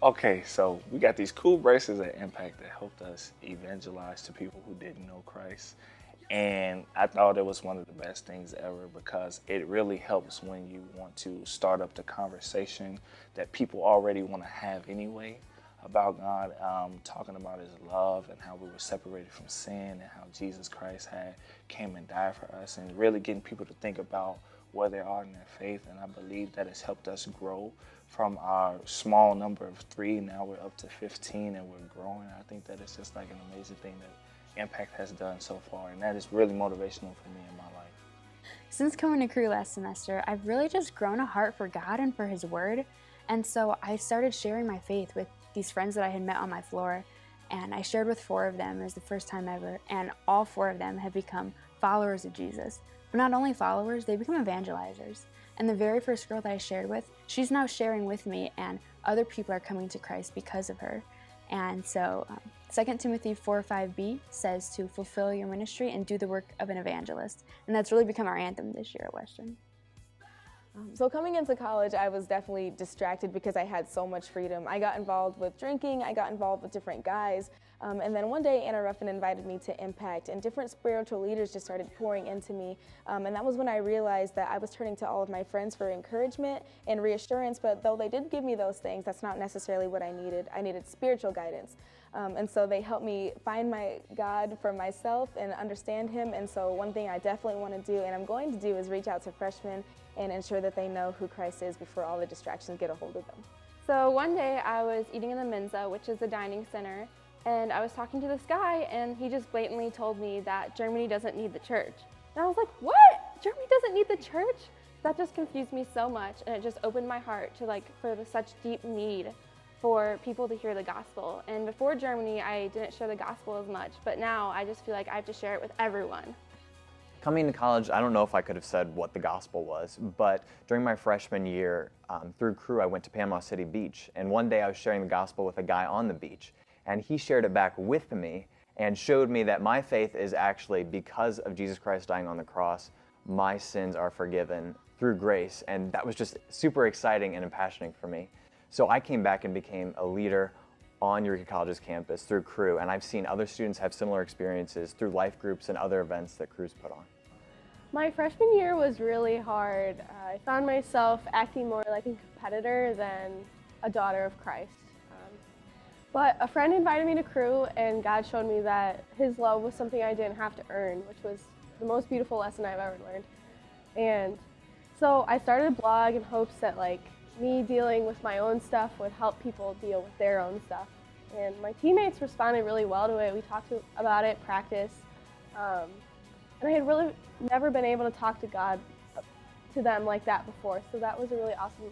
Okay, so we got these cool bracelets at Impact that helped us evangelize to people who didn't know Christ. And I thought it was one of the best things ever because it really helps when you want to start up the conversation that people already want to have anyway about God, talking about his love and how we were separated from sin and how Jesus Christ had came and died for us, and really getting people to think about where they are in their faith. And I believe that has helped us grow from our small number of 3. Now we're up to 15 and we're growing. I think that it's just like an amazing thing that Impact has done so far, and that is really motivational for me in my life. Since coming to Crew last semester, I've really just grown a heart for God and for his word. And so I started sharing my faith with these friends that I had met on my floor. And I shared with 4 of them. It was the first time ever. And all 4 of them have become followers of Jesus. But not only followers, they become evangelizers. And the very first girl that I shared with, she's now sharing with me, and other people are coming to Christ because of her. And so 2 Timothy 4:5b says to fulfill your ministry and do the work of an evangelist. And that's really become our anthem this year at Western. So coming into college, I was definitely distracted because I had so much freedom. I got involved with drinking, I got involved with different guys, and then one day Anna Ruffin invited me to Impact, and different spiritual leaders just started pouring into me, and that was when I realized that I was turning to all of my friends for encouragement and reassurance, but though they did give me those things, that's not necessarily what I needed. I needed spiritual guidance. And so they helped me find my God for myself and understand him. And so one thing I definitely want to do, and I'm going to do, is reach out to freshmen and ensure that they know who Christ is before all the distractions get a hold of them. So one day I was eating in the Mensa, which is a dining center, and I was talking to this guy, and he just blatantly told me that Germany doesn't need the church. And I was like, what? Germany doesn't need the church? That just confused me so much, and it just opened my heart to such deep need for people to hear the gospel. And before Germany, I didn't share the gospel as much, but now I just feel like I have to share it with everyone. Coming to college, I don't know if I could have said what the gospel was, but during my freshman year, through Crew, I went to Panama City Beach, and one day I was sharing the gospel with a guy on the beach, and he shared it back with me and showed me that my faith is actually because of Jesus Christ dying on the cross, my sins are forgiven through grace, and that was just super exciting and impassioning for me. So I came back and became a leader on Eureka College's campus through Crew, and I've seen other students have similar experiences through life groups and other events that Crew's put on. My freshman year was really hard. I found myself acting more like a competitor than a daughter of Christ. But a friend invited me to Crew, and God showed me that his love was something I didn't have to earn, which was the most beautiful lesson I've ever learned. And so I started a blog in hopes that me dealing with my own stuff would help people deal with their own stuff. And my teammates responded really well to it. We talked about it, practiced. And I had really never been able to talk to God to them like that before, so that was a really awesome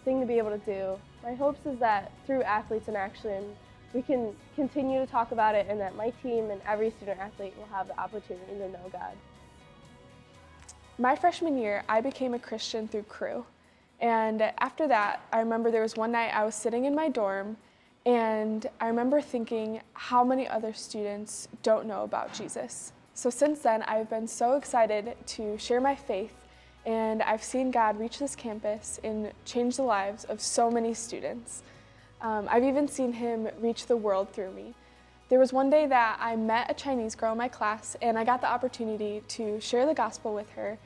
thing to be able to do. My hopes is that through Athletes in Action, we can continue to talk about it, and that my team and every student athlete will have the opportunity to know God. My freshman year, I became a Christian through Crew. And after that, I remember there was one night I was sitting in my dorm, and I remember thinking how many other students don't know about Jesus. So since then, I've been so excited to share my faith, and I've seen God reach this campus and change the lives of so many students. I've even seen him reach the world through me. There was one day that I met a Chinese girl in my class, and I got the opportunity to share the gospel with her,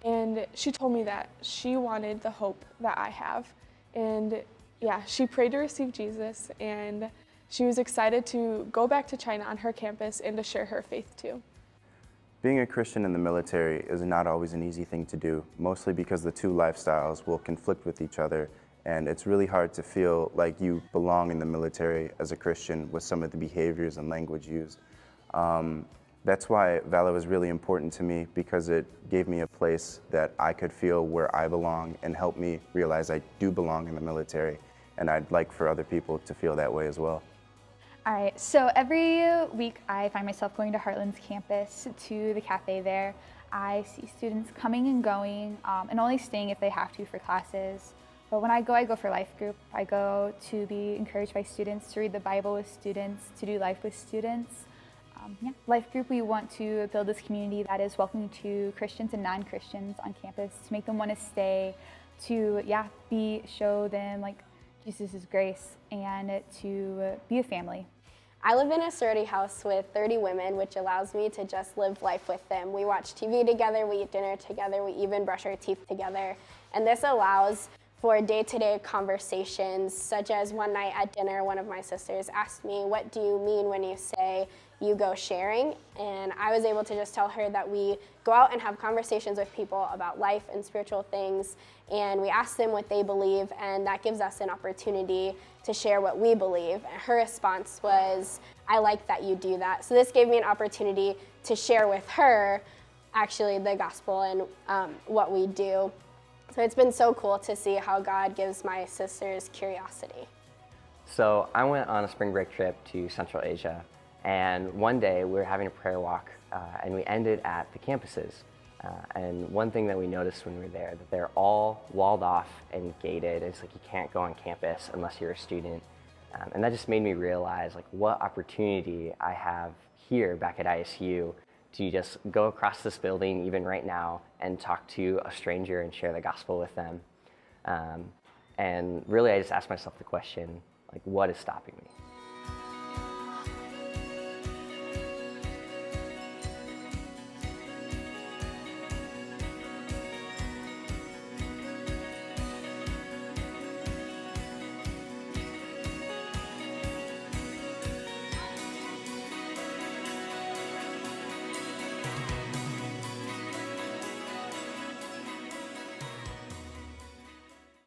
and she told me that she wanted the hope that I have. And yeah, she prayed to receive Jesus, and she was excited to go back to China on her campus and to share her faith too. Being a Christian in the military is not always an easy thing to do, mostly because the two lifestyles will conflict with each other, and it's really hard to feel like you belong in the military as a Christian with some of the behaviors and language used. That's why Valor was really important to me, because it gave me a place that I could feel where I belong and helped me realize I do belong in the military, and I'd like for other people to feel that way as well. All right, so every week I find myself going to Heartland's campus to the cafe there. I see students coming and going and only staying if they have to for classes. But when I go for life group. I go to be encouraged by students, to read the Bible with students, to do life with students. Life group, we want to build this community that is welcoming to Christians and non-Christians on campus, to make them want to stay, to show them Jesus' grace and to be a family. I live in a sorority house with 30 women, which allows me to just live life with them. We watch TV together, we eat dinner together, we even brush our teeth together. And this allows for day-to-day conversations, such as one night at dinner, one of my sisters asked me, "What do you mean when you say you go sharing?" And I was able to just tell her that we go out and have conversations with people about life and spiritual things, and we ask them what they believe, and that gives us an opportunity to share what we believe. And her response was, "I like that you do that." So this gave me an opportunity to share with her actually the gospel and what we do. So it's been so cool to see how God gives my sisters curiosity. So I went on a spring break trip to Central Asia, and one day we were having a prayer walk, and we ended at the campuses. And one thing that we noticed when we were there, that they're all walled off and gated. It's like you can't go on campus unless you're a student. And that just made me realize like what opportunity I have here back at ISU to just go across this building, even right now, and talk to a stranger and share the gospel with them. And really, I just asked myself the question, like, what is stopping me?